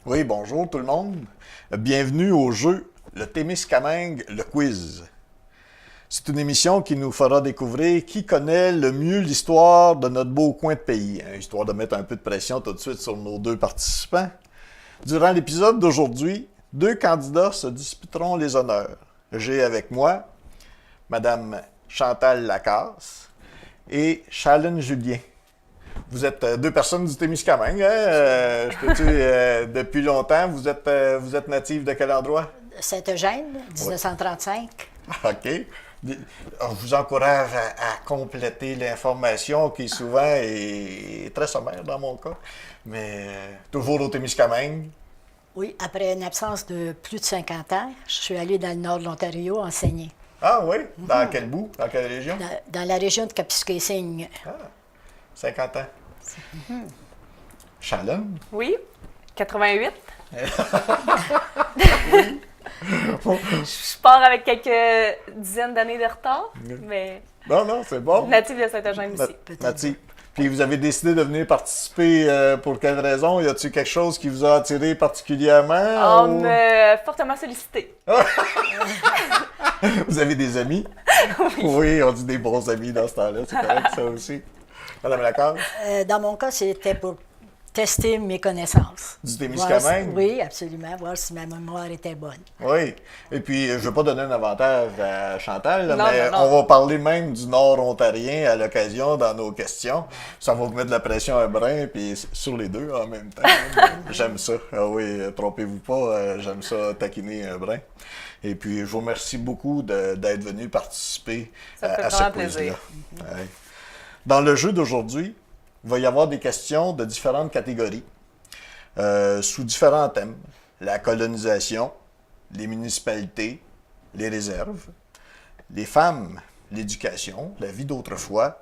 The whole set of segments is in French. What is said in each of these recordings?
Oui, bonjour tout le monde. Bienvenue au jeu Le Témiscamingue, le quiz. C'est une émission qui nous fera découvrir qui connaît le mieux l'histoire de notre beau coin de pays, hein, histoire de mettre un peu de pression tout de suite sur nos deux participants. Durant l'épisode d'aujourd'hui, deux candidats se disputeront les honneurs. J'ai avec moi Madame Chantal Lacasse et Chalène Julien. Vous êtes deux personnes du Témiscamingue, hein? Depuis longtemps, vous êtes native de quel endroit? Saint-Eugène, 1935. OK. On vous encourage à compléter l'information qui souvent est très sommaire dans mon cas, mais toujours au Témiscamingue. Oui, après une absence de plus de 50 ans, je suis allée dans le nord de l'Ontario enseigner. Ah oui? Dans quel bout? Dans quelle région? Dans la région de Kapuskasing. Ah, 50 ans. Chalène? Oui, 88. Je pars avec quelques dizaines d'années de retard, mais Non, c'est bon. natif de Saint-Eugène aussi. Natif. Puis vous avez décidé de venir participer pour quelle raison? Y a-t-il quelque chose qui vous a attiré particulièrement? On m'a fortement sollicité. Vous avez des amis? Oui, on dit des bons amis dans ce temps-là, c'est correct ça aussi. Madame Lacasse? Dans mon cas, c'était pour tester mes connaissances. Du Témiscamingue? Oui, absolument, voir si ma mémoire était bonne. Oui. Et puis, je ne veux pas donner un avantage à Chantal, là, Non, mais non. on va parler même du Nord ontarien à l'occasion dans nos questions. Ça va vous mettre de la pression un brin, puis sur les deux en même temps. J'aime ça. Ah oui, trompez-vous pas, j'aime ça taquiner un brin. Et puis, je vous remercie beaucoup d'être venu participer Ça fait à ce vraiment quiz-là. plaisir. Ouais. Dans le jeu d'aujourd'hui, il va y avoir des questions de différentes catégories, sous différents thèmes. La colonisation, les municipalités, les réserves, les femmes, l'éducation, la vie d'autrefois,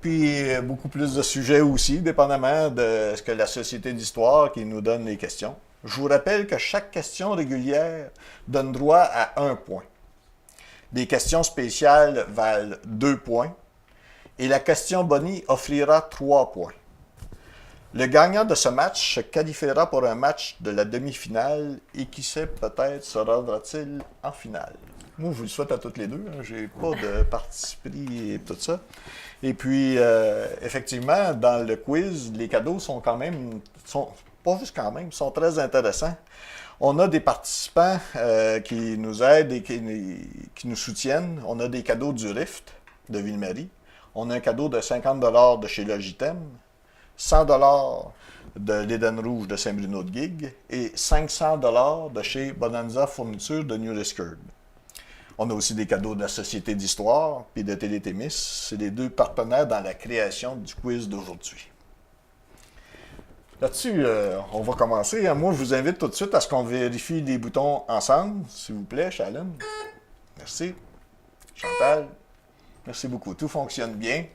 puis beaucoup plus de sujets aussi, dépendamment de ce que la Société d'histoire qui nous donne les questions. Je vous rappelle que chaque question régulière donne droit à 1 point. Les questions spéciales valent 2 points. Et la question Bonnie offrira 3 points. Le gagnant de ce match se qualifiera pour un match de la demi-finale et qui sait, peut-être se rendra-t-il en finale. Moi, je vous le souhaite à toutes les deux. Hein. J'ai pas de parti pris et tout ça. Et puis, effectivement, dans le quiz, les cadeaux sont quand même, pas juste quand même, sont très intéressants. On a des participants qui nous aident et qui nous soutiennent. On a des cadeaux du Rift de Ville-Marie. On a un cadeau de 50 $ de chez Logitem, 100 $ de l'Éden Rouge de Saint-Bruno de Guigue et 500 $ de chez Bonanza Fourniture de New Liskeard. On a aussi des cadeaux de la Société d'Histoire et de Télétémis. C'est les deux partenaires dans la création du quiz d'aujourd'hui. Là-dessus, on va commencer. Moi, je vous invite tout de suite à ce qu'on vérifie les boutons ensemble, s'il vous plaît, Chalène. Merci. Chantal. Merci beaucoup. Tout fonctionne bien.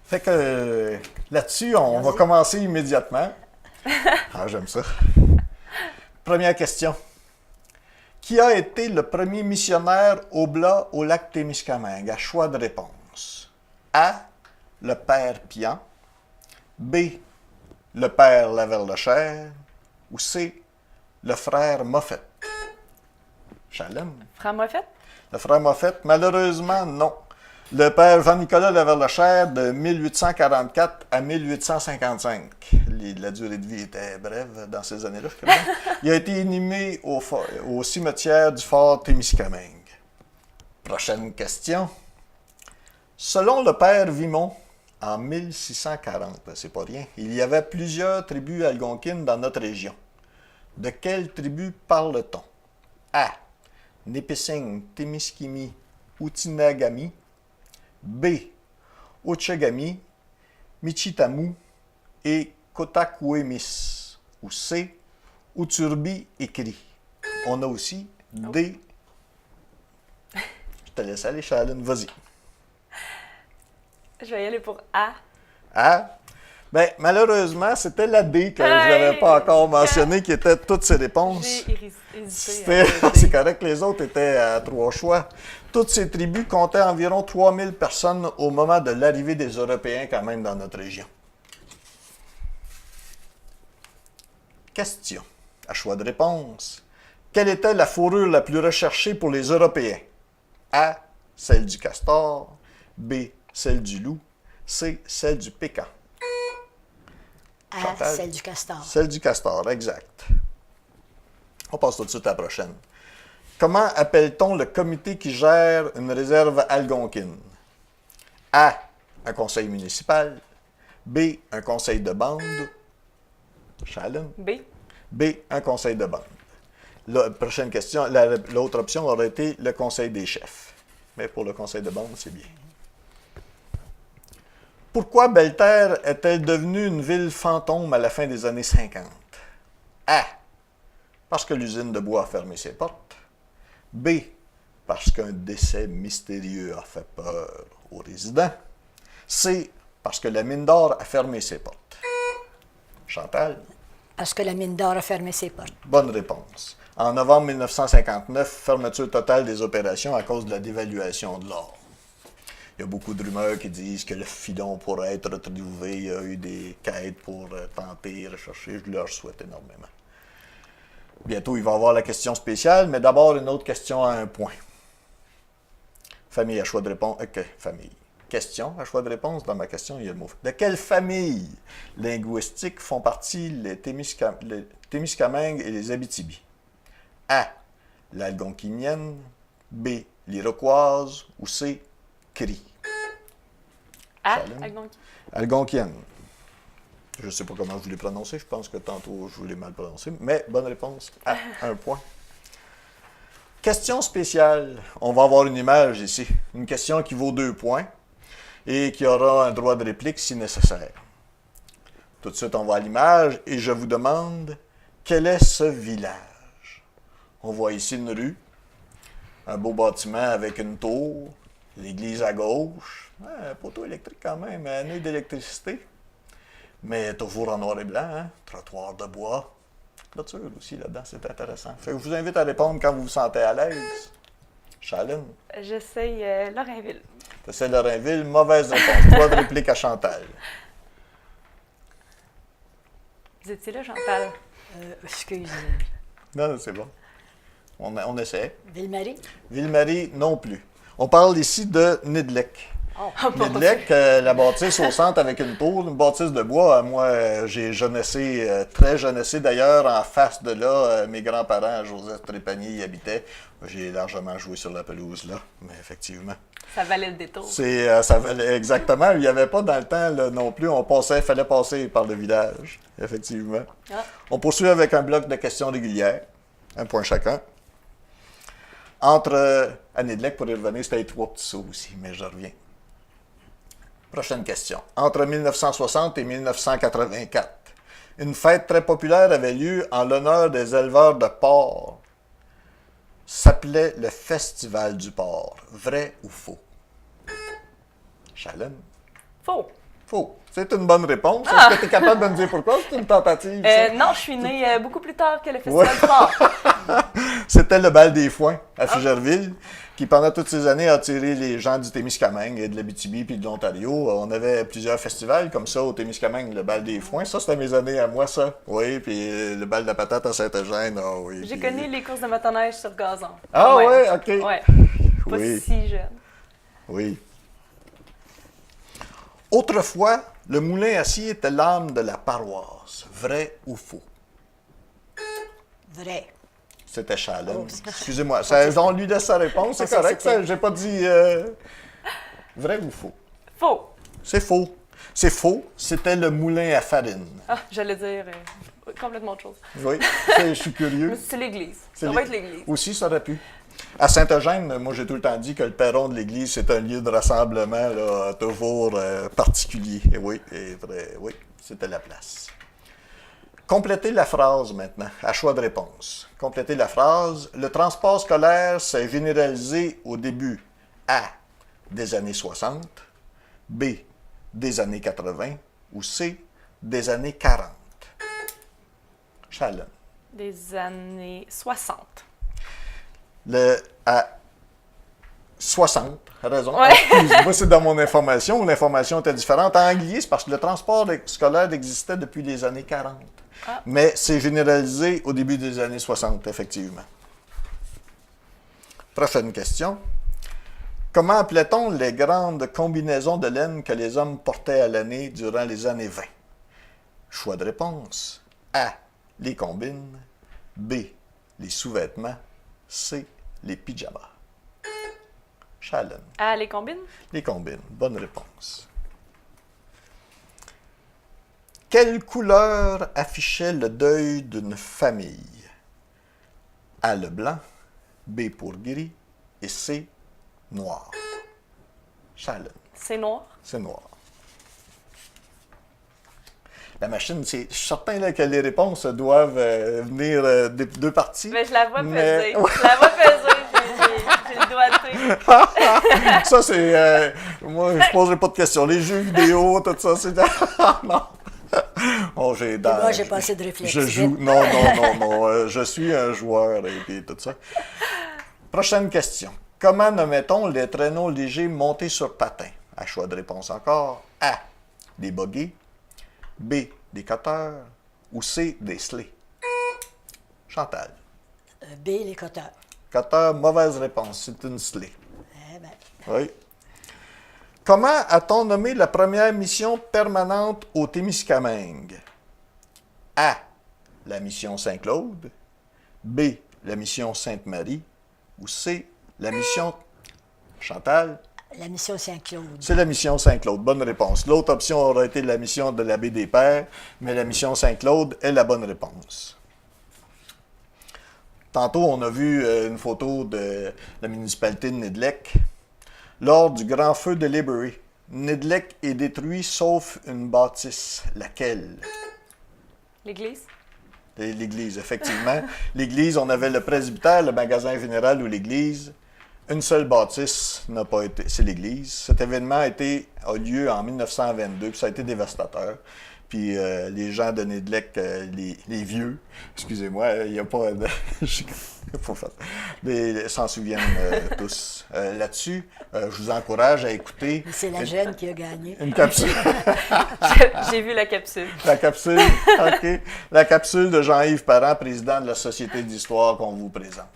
Fait que là-dessus, on va commencer immédiatement. Ah, j'aime ça. Première question. Qui a été le premier missionnaire oblat au lac Témiscamingue? À choix de réponse. A. Le père Pian. B. Le père Laverlechère. Ou C. Le frère Moffett. Chalène? Frère Moffett? Le frère Moffett, malheureusement, non. Le père Jean-Nicolas Laverlechère de 1844 à 1855. La durée de vie était brève dans ces années-là, je crois. Il a été inhumé au cimetière du fort Témiscamingue. Prochaine question. Selon le père Vimont, en 1640, c'est pas rien, il y avait plusieurs tribus algonquines dans notre région. De quelle tribu parle-t-on? A. Nipissing, Témiscimi, Outinagami. B. Ochagami, Michitamu et Kotakuemis. Ou C. Uturbi et Cri. On a aussi D. Je te laisse aller, Chalène, vas-y. Je vais y aller pour A. A. Bien, malheureusement, c'était la D que je n'avais pas encore mentionné, qui était toutes ces réponses. J'ai hésité. C'est correct, les autres étaient à 3 choix. Toutes ces tribus comptaient environ 3000 personnes au moment de l'arrivée des Européens quand même dans notre région. Question. À choix de réponse. Quelle était la fourrure la plus recherchée pour les Européens? A. Celle du castor. B. Celle du loup. C. Celle du pécan. À Chantal? celle du castor. Celle du castor, exact. On passe tout de suite à la prochaine. Comment appelle-t-on le comité qui gère une réserve algonquine? A. Un conseil municipal. B. Un conseil de bande. Shalyn? B. B. Un conseil de bande. Prochaine question. L'autre option aurait été le conseil des chefs. Mais pour le conseil de bande, c'est bien. Pourquoi Belle-Terre est-elle devenue une ville fantôme à la fin des années 50? A. Parce que l'usine de bois a fermé ses portes. B. Parce qu'un décès mystérieux a fait peur aux résidents. C. Parce que la mine d'or a fermé ses portes. Chantal? Parce que la mine d'or a fermé ses portes. Bonne réponse. En novembre 1959, fermeture totale des opérations à cause de la dévaluation de l'or. Il y a beaucoup de rumeurs qui disent que le filon pourrait être retrouvé. Il y a eu des quêtes pour tenter, rechercher. Je leur souhaite énormément. Bientôt, il va y avoir la question spéciale, mais d'abord, une autre question à un point. Famille à choix de réponse. OK, famille. Question à choix de réponse. Dans ma question, il y a le mot. De quelle famille linguistique font partie les Témiscamingues et les Abitibi? A. L'algonquinienne. B. L'Iroquoise. Ou C. Cri. A. Shalyn? Algonquin. Algonquienne. Je ne sais pas comment je l'ai prononcé. Je pense que tantôt, je l'ai mal prononcé. Mais bonne réponse. A. Un point. Question spéciale. On va avoir une image ici. Une question qui vaut 2 points et qui aura un droit de réplique si nécessaire. Tout de suite, on va à l'image et je vous demande quel est ce village? On voit ici une rue, un beau bâtiment avec une tour, l'église à gauche, un poteau électrique quand même, un nœud d'électricité, mais toujours en noir et blanc, hein? Trottoir de bois, clôture aussi là-dedans, c'est intéressant. Fait que je vous invite à répondre quand vous vous sentez à l'aise. Shalyn? J'essaye Lorrainville. C'est Lorrainville, mauvaise réponse. Droit de réplique à Chantal. Vous étiez là, Chantal? Excuse. Non, c'est bon. On essaie. Ville-Marie? Ville-Marie, non plus. On parle ici de Nidlec. Oh. Nidlec, la bâtisse au centre avec une tour, une bâtisse de bois. Moi, j'ai jeunessé, très jeunessé d'ailleurs, en face de là. Mes grands-parents, Joseph Trépanier, y habitaient. J'ai largement joué sur la pelouse là, mais effectivement. Ça valait le détour. Ça valait exactement. Il n'y avait pas dans le temps là, non plus. Il fallait passer par le village, effectivement. Ah. On poursuit avec un bloc de questions régulières. Un point chacun. Entre Nidlec, pour y revenir, c'était les 3 petits sauts aussi, mais je reviens. Prochaine question. Entre 1960 et 1984, une fête très populaire avait lieu en l'honneur des éleveurs de porcs. S'appelait le Festival du porc. Vrai ou faux? Shalyn? Faux. Faux. C'est une bonne réponse. Est-ce que tu es capable de me dire pourquoi? C'est une tentative. Ça? Non, je suis née beaucoup plus tard que le Festival Ouais. du Port. C'était le bal des foins à Figerville, qui pendant toutes ces années a attiré les gens du Témiscamingue et de l'Abitibi puis de l'Ontario. On avait plusieurs festivals comme ça au Témiscamingue, le bal des foins. Ça, c'était mes années à moi, ça. Oui, puis le bal de la patate à Saint-Eugène. Ah, oui, J'ai puis- connu les courses de motoneige sur gazon. Ah Ouais. ouais, OK. Ouais. Pas Oui, si jeune. oui. Autrefois, le moulin à scie était l'âme de la paroisse. Vrai ou faux? Vrai. C'était Shalyn. Oh, Excusez-moi. On lui laisse sa réponse, c'est Ça, correct. c'était- J'ai pas dit vrai ou faux. Faux. C'est faux. C'est faux. C'était le moulin à farine. Ah, j'allais dire complètement autre chose. Oui, je suis curieux. Mais c'est l'église. C'est Ça va être l'église. Aussi, ça aurait pu. À Saint-Eugène, moi, j'ai tout le temps dit que le perron de l'église, c'est un lieu de rassemblement là, toujours particulier. Et oui, oui, c'était la place. Complétez la phrase maintenant, à choix de réponse. Complétez la phrase. Le transport scolaire s'est généralisé au début A. Des années 60, B. Des années 80 ou C. Des années 40. Shalyn. Des années 60. 60, raison. Ouais. Excuse-moi, c'est dans mon information. L'information était différente. En Anglier, c'est parce que le transport scolaire existait depuis les années 40. Ah. Mais c'est généralisé au début des années 60, effectivement. Prochaine question. Comment appelait-on les grandes combinaisons de laine que les hommes portaient à l'année durant les années 20? Choix de réponse. A. Les combines. B. Les sous-vêtements. C. Les pyjamas. Shalon. Ah, les combines? Les combines. Bonne réponse. Quelle couleur affichait le deuil d'une famille? A. Le blanc. B. Pour gris. Et C. Noir. Shalon. C'est noir. C'est noir. La machine, je suis certain là, que les réponses doivent venir des deux parties. Mais je la vois peser. Mais- Je la vois peser. J'ai le doigté. Ça, c'est... moi, je ne poserai pas de questions. Les jeux vidéo, tout ça, c'est... non. Oh, j'ai moi, j'ai pas assez de réflexe. Je joue... Non. Je suis un joueur et puis tout ça. Prochaine question. Comment nommait-on les traîneaux légers montés sur patins? À choix de réponse encore. A. Des buggy. B. Des cutters. Ou C. Des sleighs. Chantal. B, les coteurs. Cutter, mauvaise réponse. C'est une sleigh. Eh ben, Oui. Comment a-t-on nommé la première mission permanente au Témiscamingue? A. La mission Saint-Claude. B. La mission Sainte-Marie. Ou C. La mission... Chantal? la mission Saint-Claude. C'est la mission Saint-Claude. Bonne réponse. L'autre option aurait été la mission de l'abbé des Pères, mais la mission Saint-Claude est la bonne réponse. Tantôt, on a vu une photo de la municipalité de Nidlec. Lors du grand feu de Libery, Nidlec est détruit sauf une bâtisse. Laquelle? L'église? L'église, effectivement. L'église, on avait le presbytère, le magasin général ou l'église. Une seule bâtisse n'a pas été, c'est l'église. Cet événement a lieu en 1922, puis ça a été dévastateur. Puis les gens de Nidlec, les vieux, excusez-moi, il n'y a pas de... s'en souviennent tous. Là-dessus, je vous encourage à écouter... C'est la jeune qui a gagné. Une capsule. J'ai vu la capsule. La capsule, OK. La capsule de Jean-Yves Parent, président de la Société d'histoire qu'on vous présente.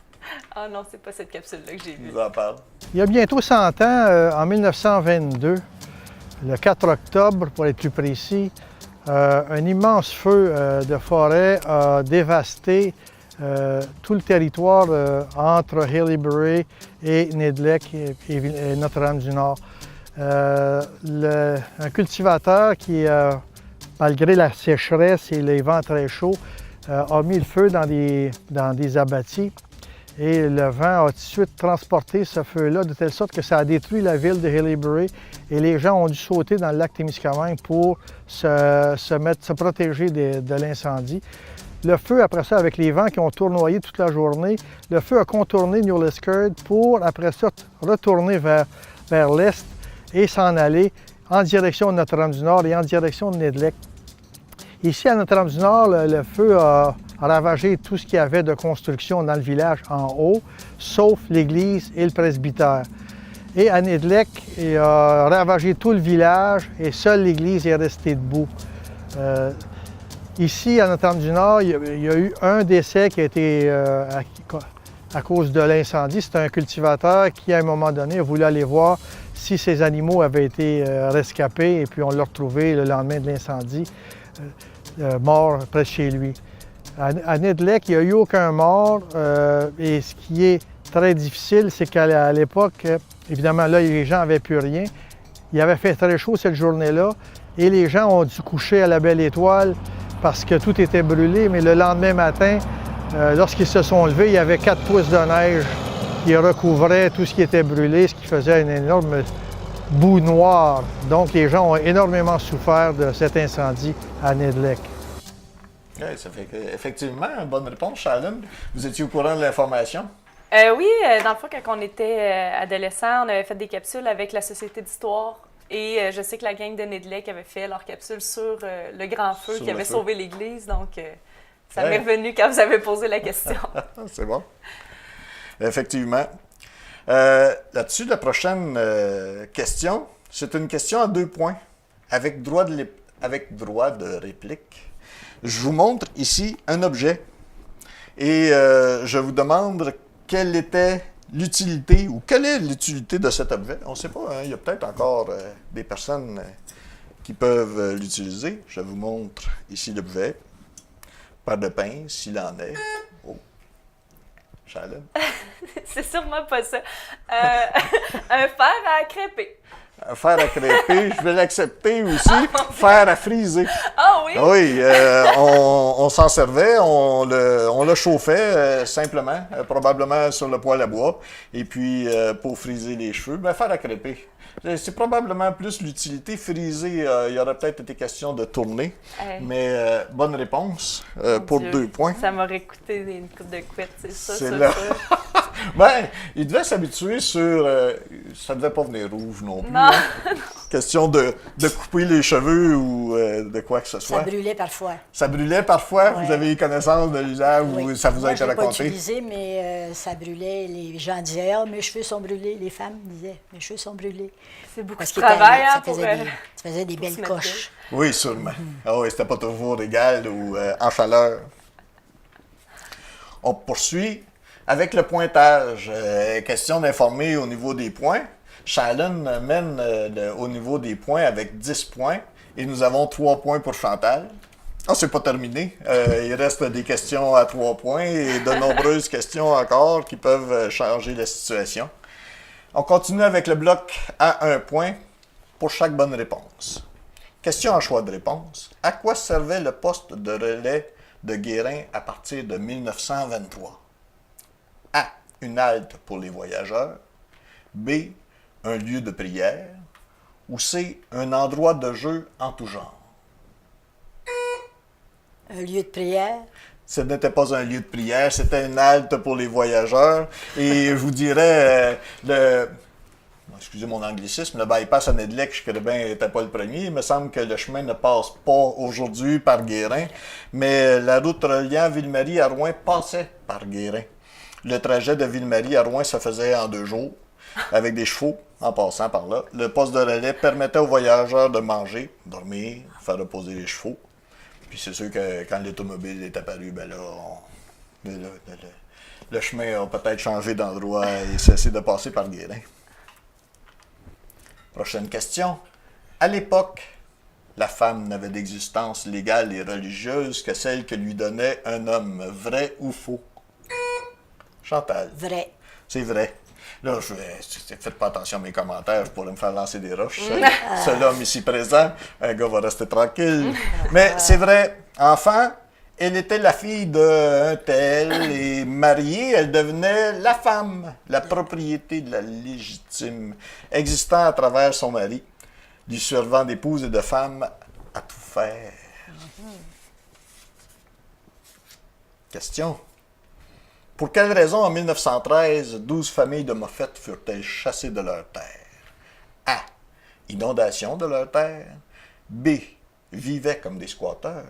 Ah non, c'est pas cette capsule-là que j'ai Je vue. vous en parle. Il y a bientôt 100 ans, en 1922, le 4 octobre pour être plus précis, un immense feu de forêt a dévasté tout le territoire entre Haileybury et Nidlec et Notre-Dame-du-Nord. Un cultivateur qui, malgré la sécheresse et les vents très chauds, a mis le feu dans des abattis. Et le vent a tout de suite transporté ce feu-là de telle sorte que ça a détruit la ville de Haileybury et les gens ont dû sauter dans le lac Témiscamingue pour se protéger de l'incendie. Le feu, après ça, avec les vents qui ont tournoyé toute la journée, le feu a contourné New Liskeard pour, après ça, retourner vers l'est et s'en aller en direction de Notre-Dame-du-Nord et en direction de Nidlec. Ici, à Notre-Dame-du-Nord, le feu a ravagé tout ce qu'il y avait de construction dans le village en haut, sauf l'église et le presbytère. Et à Nidlec, il a ravagé tout le village et seule l'église est restée debout. Ici, à Notre-Dame-du-Nord, il y a eu un décès qui a été à cause de l'incendie. C'est un cultivateur qui, à un moment donné, a voulu aller voir si ses animaux avaient été rescapés et puis on l'a retrouvé le lendemain de l'incendie, mort près de chez lui. À Nidlec, il n'y a eu aucun mort et ce qui est très difficile, c'est qu'à l'époque, évidemment, là, les gens n'avaient plus rien. Il avait fait très chaud cette journée-là et les gens ont dû coucher à la Belle Étoile parce que tout était brûlé, mais le lendemain matin, lorsqu'ils se sont levés, il y avait 4 pouces de neige qui recouvrait tout ce qui était brûlé, ce qui faisait une énorme boue noire. Donc, les gens ont énormément souffert de cet incendie à Nidlec. Oui, ça fait effectivement une bonne réponse, Shalon. Vous étiez au courant de l'information? Oui, dans le fond, quand on était adolescents, on avait fait des capsules avec la Société d'histoire. Et je sais que la gang de Nidlec avait fait leur capsule sur le grand feu qui avait sauvé l'église. Donc, ça m'est revenu quand vous avez posé la question. C'est bon. Effectivement. Là-dessus, la prochaine question, c'est une question à 2 points, avec droit de réplique. Je vous montre ici un objet et je vous demande quelle était l'utilité ou quelle est l'utilité de cet objet. On ne sait pas, hein, il y a peut-être encore des personnes qui peuvent l'utiliser. Je vous montre ici l'objet. Paire de pince, s'il en est. Oh. Shalom. C'est sûrement pas ça. Un fer à crêper. Un fer à crêper, je vais l'accepter aussi. Fer à friser. Ah oui? Oui, on s'en servait, on le chauffait simplement, probablement sur le poêle à bois. Et puis, pour friser les cheveux, fer à crêper. C'est probablement plus l'utilité. Friser, il y aurait peut-être été question de tourner. Mais bonne réponse pour Dieu, 2 points. Ça m'aurait coûté une coupe de couette, c'est ça. C'est ça, là. ça. Il devait s'habituer sur... ça devait pas venir rouge non plus. Non. Hein? Question de couper les cheveux ou de quoi que ce soit. Ça brûlait parfois. Ça brûlait parfois? Ouais. Vous avez eu connaissance de l'usage ou Oui. ça vous a Moi, été je l'ai pas raconté? utilisé, mais ça brûlait. Les gens disaient « Ah, mes cheveux sont brûlés. » Les femmes disaient « Mes cheveux sont brûlés. » C'est beaucoup Parce de qu'il travail hein, ça pour... faisait des se belles mettre coches. Oui, sûrement. Ah oui, c'était pas toujours égal ou en chaleur. On poursuit avec le pointage. Question d'informer au niveau des points. Shannon mène au niveau des points avec 10 points et nous avons 3 points pour Chantal. Ah, c'est pas terminé. Il reste des questions à 3 points et de nombreuses questions encore qui peuvent changer la situation. On continue avec le bloc à 1 point pour chaque bonne réponse. Question en choix de réponse. À quoi servait le poste de relais de Guérin à partir de 1923? A. Une halte pour les voyageurs. B. Un lieu de prière. Ou C. Un endroit de jeu en tout genre. Un lieu de prière. Ce n'était pas un lieu de prière, c'était une halte pour les voyageurs. Et je vous dirais, excusez mon anglicisme, le bypass à Nedlec, je connais bien, n'était pas le premier. Il me semble que le chemin ne passe pas aujourd'hui par Guérin, mais la route reliant Ville-Marie à Rouen passait par Guérin. Le trajet de Ville-Marie à Rouen se faisait en 2 jours, avec des chevaux en passant par là. Le poste de relais permettait aux voyageurs de manger, dormir, faire reposer les chevaux. Puis c'est sûr que quand l'automobile est apparu, ben là, le chemin a peut-être changé d'endroit et cessé de passer par Guérin. Prochaine question. À l'époque, la femme n'avait d'existence légale et religieuse que celle que lui donnait un homme. Vrai ou faux? Chantal. Vrai. C'est vrai. Là, faites pas attention à mes commentaires, je pourrais me faire lancer des roches. Seul homme ici présent, un gars va rester tranquille. Mais c'est vrai, enfant, elle était la fille d'un tel et mariée, elle devenait la femme, la propriété de la légitime, existant à travers son mari, lui servant d'épouse et de femme à tout faire. Question. Pour quelle raison, en 1913, 12 familles de Moffett furent-elles chassées de leur terre? A. Inondation de leur terre. B. Vivaient comme des squatteurs.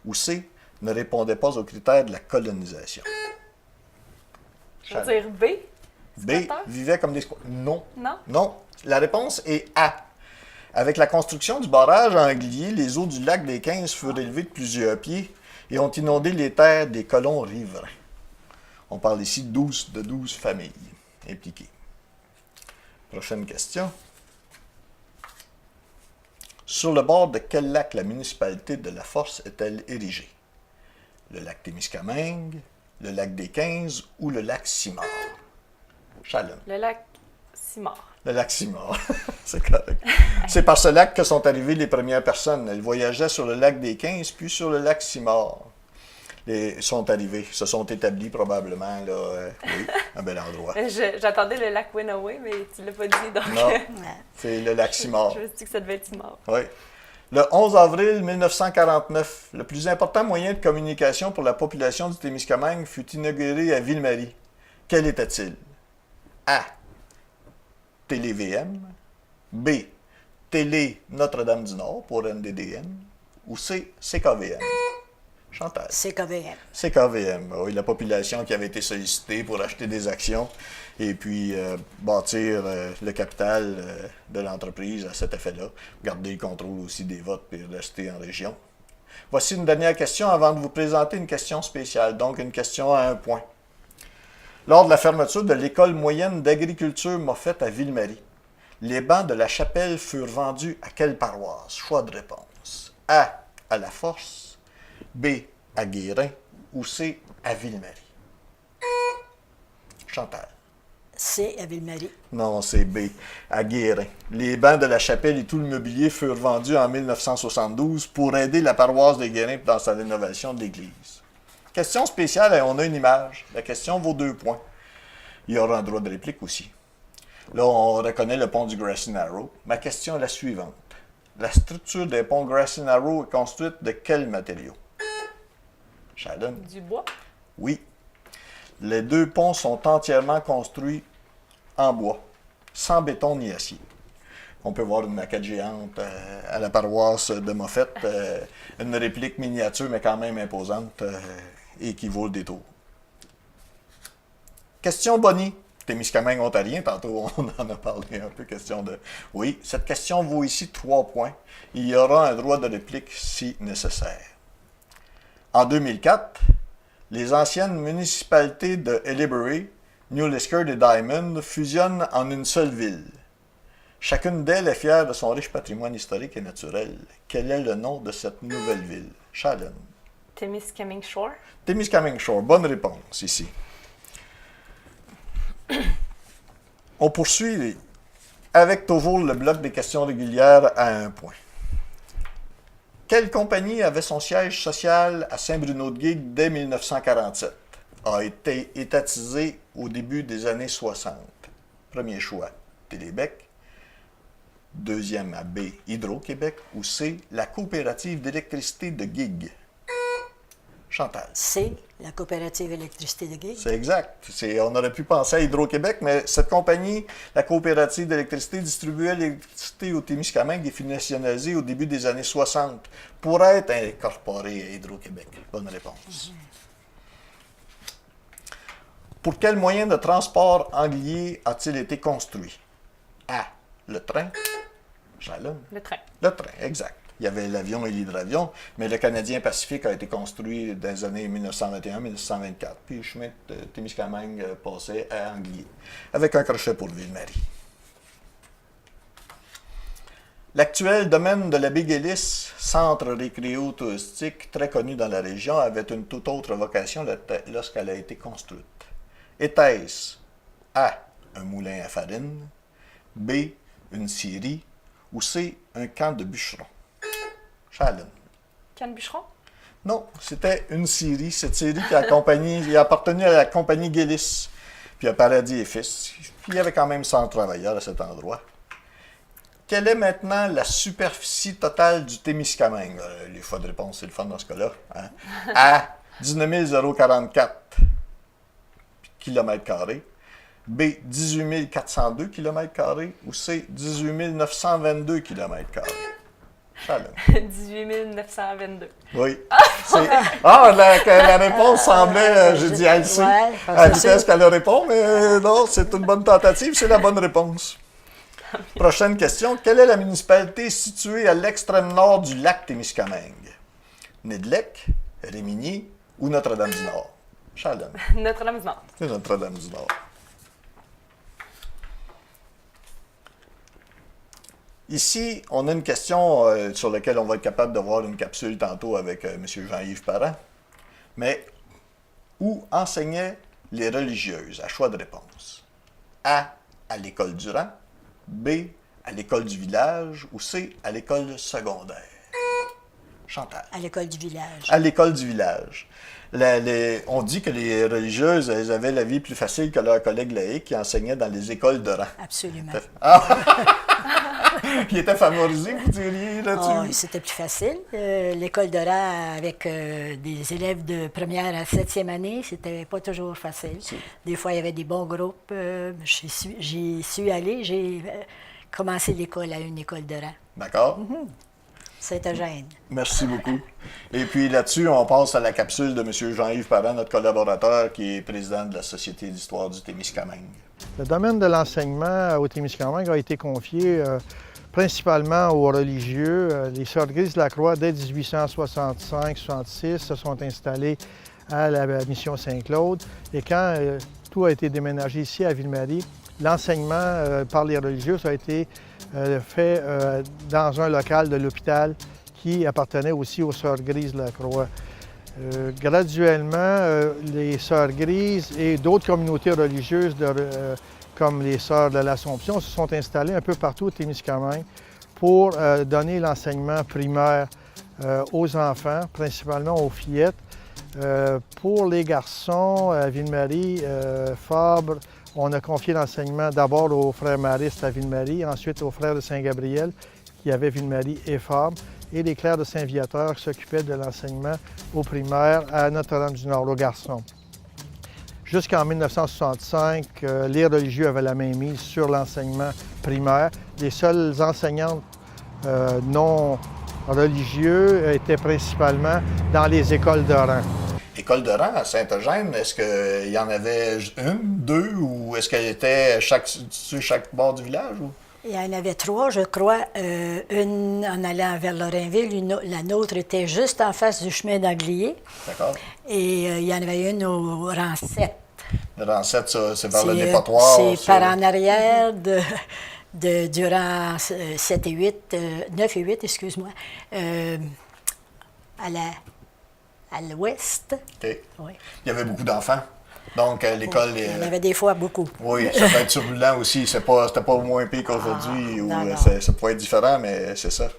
Ou C. Ne répondaient pas aux critères de la colonisation. Je veux dire B. B. Squatteurs? Vivaient comme des squatteurs. Non. Non? Non. La réponse est A. Avec la construction du barrage à Anglier, les eaux du lac des 15 furent élevées de plusieurs pieds et ont inondé les terres des colons riverains. On parle ici de 12 familles impliquées. Prochaine question. Sur le bord de quel lac la municipalité de La Force est-elle érigée? Le lac Témiscamingue, le lac des 15 ou le lac Simard? Chalon. Le lac Simard. Le lac Simard, c'est correct. C'est par ce lac que sont arrivées les premières personnes. Elles voyageaient sur le lac des 15 puis sur le lac Simard. Sont arrivés, se sont établis probablement, là, oui, un bel endroit. J'attendais le lac Winaway, mais tu ne l'as pas dit, donc... Non, c'est le lac Simard. Je me suis dit que ça devait être Simard. Oui. Le 11 avril 1949, le plus important moyen de communication pour la population du Témiscamingue fut inauguré à Ville-Marie. Quel était-il? A. Télé-VM. B. Télé Notre-Dame-du-Nord pour NDDN. Ou C. CKVM. Chantal. CKVM. CKVM, oui, la population qui avait été sollicitée pour acheter des actions et puis bâtir le capital de l'entreprise à cet effet-là, garder le contrôle aussi des votes et rester en région. Voici une dernière question avant de vous présenter une question spéciale, donc une question à 1 point. Lors de la fermeture de l'école moyenne d'agriculture Moffett à Ville-Marie, les bancs de la chapelle furent vendus à quelle paroisse? Choix de réponse. A. À la Force. B. À Guérin. Ou C. À Ville-Marie. Chantal. C, à Ville-Marie. Non, c'est B. À Guérin. Les bancs de la chapelle et tout le mobilier furent vendus en 1972 pour aider la paroisse de Guérin dans sa rénovation de l'église. Question spéciale, on a une image. La question vaut 2 points. Il y aura un droit de réplique aussi. Là, on reconnaît le pont du Grassy Narrow. Ma question est la suivante. La structure des ponts Grassy Narrow est construite de quels matériaux? Shannon? Du bois. Oui. Les 2 ponts sont entièrement construits en bois, sans béton ni acier. On peut voir une maquette géante à la paroisse de Moffett, une réplique miniature, mais quand même imposante, et qui vaut le détour. Question Bonnie. Témiscamingue ontarien, tantôt on en a parlé un peu, question de... Oui, cette question vaut ici 3 points. Il y aura un droit de réplique si nécessaire. En 2004, les anciennes municipalités de Haileybury, New Liskeard et Diamond fusionnent en une seule ville. Chacune d'elles est fière de son riche patrimoine historique et naturel. Quel est le nom de cette nouvelle ville? Shannon. Témiscamingue Shore. Témiscamingue Shore. Bonne réponse ici. On poursuit avec toujours le bloc des questions régulières à 1 point. Quelle compagnie avait son siège social à Saint-Bruno-de-Guigue dès 1947? A été étatisée au début des années 60. Premier choix, Télébec. Deuxième à B, Hydro-Québec. Ou C, la coopérative d'électricité de Guigue. Chantal. C, la coopérative électricité de Guigue. C'est exact. On aurait pu penser à Hydro-Québec, mais cette compagnie, la coopérative d'électricité, distribuait l'électricité au Témiscamingue et fut nationalisée au début des années 60 pour être incorporée à Hydro-Québec. Bonne réponse. Pour quel moyen de transport anglier a-t-il été construit? A. Le train. Shannon. Le train. Le train, exact. Il y avait l'avion et l'hydravion, mais le Canadien Pacifique a été construit dans les années 1921-1924. Puis le chemin de Témiscamingue passait à Anglier, avec un crochet pour Ville-Marie. L'actuel domaine de la Baie-Guélis, centre récréo-touristique très connu dans la région, avait une toute autre vocation lorsqu'elle a été construite. Était-ce A. Un moulin à farine, B. Une scierie, ou C. Un camp de bûcherons? Shannon. Canne bûcheron? Non, c'était une scierie. Cette scierie qui a appartenu à la compagnie Guélis, puis à Paradis et Fils. Puis il y avait quand même 100 travailleurs à cet endroit. Quelle est maintenant la superficie totale du Témiscamingue? Les fois de réponse, c'est le fun dans ce cas-là. Hein? A. 19 044 km². B. 18 402 km². Ou C. 18 922 km². Shannon. 18 922. Oui. La réponse semblait, j'ai dit elle sait, Ouais, à la vitesse qu'elle répond, mais non, c'est une bonne tentative, c'est la bonne réponse. Prochaine question. Quelle est la municipalité située à l'extrême nord du lac Témiscamingue? Nédelec, Réminier ou Notre-Dame-du-Nord? Shannon. Notre-Dame-du-Nord. C'est Notre-Dame-du-Nord. Ici, on a une question sur laquelle on va être capable de voir une capsule tantôt avec M. Jean-Yves Parent. Mais où enseignaient les religieuses? À choix de réponse. A. À l'école Durand. B. À l'école du village. Ou C. À l'école secondaire. Chantal. À l'école du village. À l'école du village. On dit que les religieuses, elles avaient la vie plus facile que leurs collègues laïcs qui enseignaient dans les écoles de rang. Absolument. Qui étaient favorisés, vous diriez, là-dessus? Oh, c'était plus facile. L'école de rang avec des élèves de première à 7e année, c'était pas toujours facile. Des fois, il y avait des bons groupes. J'y suis allée. J'ai commencé l'école à une école de rang. D'accord. Saint-Eugène. Merci beaucoup. Et puis là-dessus, on passe à la capsule de M. Jean-Yves Parent, notre collaborateur, qui est président de la Société d'histoire du Témiscamingue. Le domaine de l'enseignement au Témiscamingue a été confié principalement aux religieux. Les Sœurs Grises de la Croix, dès 1865-66, se sont installées à la mission Saint-Claude. Et quand tout a été déménagé ici à Ville-Marie, l'enseignement par les religieux a été fait dans un local de l'hôpital qui appartenait aussi aux Sœurs Grises de la Croix. Graduellement, les Sœurs Grises et d'autres communautés religieuses comme les Sœurs de l'Assomption se sont installées un peu partout au Témiscamingue pour donner l'enseignement primaire aux enfants, principalement aux fillettes. Pour les garçons, à Ville-Marie, Fabre, on a confié l'enseignement d'abord aux frères maristes à Ville-Marie, ensuite aux frères de Saint-Gabriel, qui avaient Ville-Marie et Fabre, et les clercs de Saint-Viateur qui s'occupaient de l'enseignement au primaire à Notre-Dame-du-Nord, aux garçons. Jusqu'en 1965, les religieux avaient la main mise sur l'enseignement primaire. Les seuls enseignants non religieux étaient principalement dans les écoles de rang. École de rang à Saint-Eugène, est-ce qu'il y en avait une, deux, ou est-ce qu'elle était sur chaque bord du village? Ou? Il y en avait 3, je crois. Une en allant vers Lorrainville, la nôtre était juste en face du chemin d'Anglier. D'accord. Et il y en avait une au rang 7. Le rang 7, ça, c'est vers le dépotoir. C'est par en arrière du rang 7 et 8, 9 et 8, excuse-moi, à l'ouest. OK. Oui. Il y avait beaucoup d'enfants. Donc, l'école... Il y en avait des fois beaucoup. Oui, ça peut être turbulent aussi. C'était pas moins pire qu'aujourd'hui, où non. ça pouvait être différent, mais c'est ça.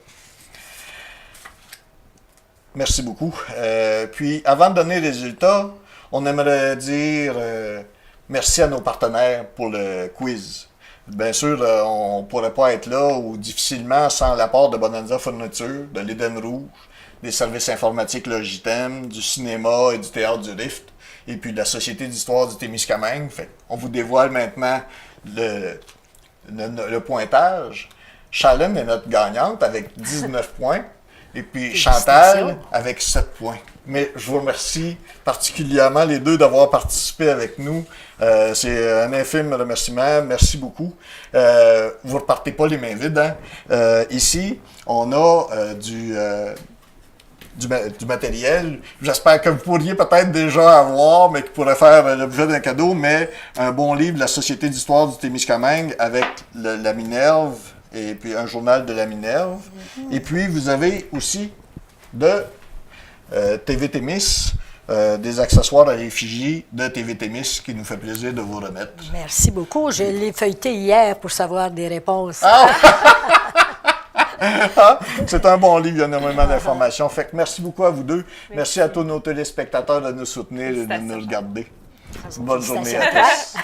Merci beaucoup. Puis, avant de donner les résultats, on aimerait dire merci à nos partenaires pour le quiz. Bien sûr, on ne pourrait pas être là ou difficilement sans l'apport de Bonanza Fourniture, de l'Éden Rouge, des services informatiques Logitem, du cinéma et du théâtre du Rift, et puis de la Société d'histoire du Témiscamingue. Fait on vous dévoile maintenant le pointage. Charlène est notre gagnante avec 19 points, et puis Chantal avec 7 points. Mais je vous remercie particulièrement les deux d'avoir participé avec nous. C'est un infime remerciement. Merci beaucoup. Vous ne repartez pas les mains vides. Hein? Ici, on a du matériel. J'espère que vous pourriez peut-être déjà avoir, mais qui pourrait faire l'objet d'un cadeau, mais un bon livre de la Société d'histoire du Témiscamingue avec la Minerve et puis un journal de la Minerve. Et puis, vous avez aussi de TV Témis, des accessoires à l'effigie de TV Témis qui nous fait plaisir de vous remettre. Merci beaucoup. Je l'ai feuilleté hier pour savoir des réponses. C'est un bon livre, il y a énormément d'informations. Fait que merci beaucoup à vous deux. Merci à tous nos téléspectateurs de nous soutenir et de nous regarder. Bonne journée à tous.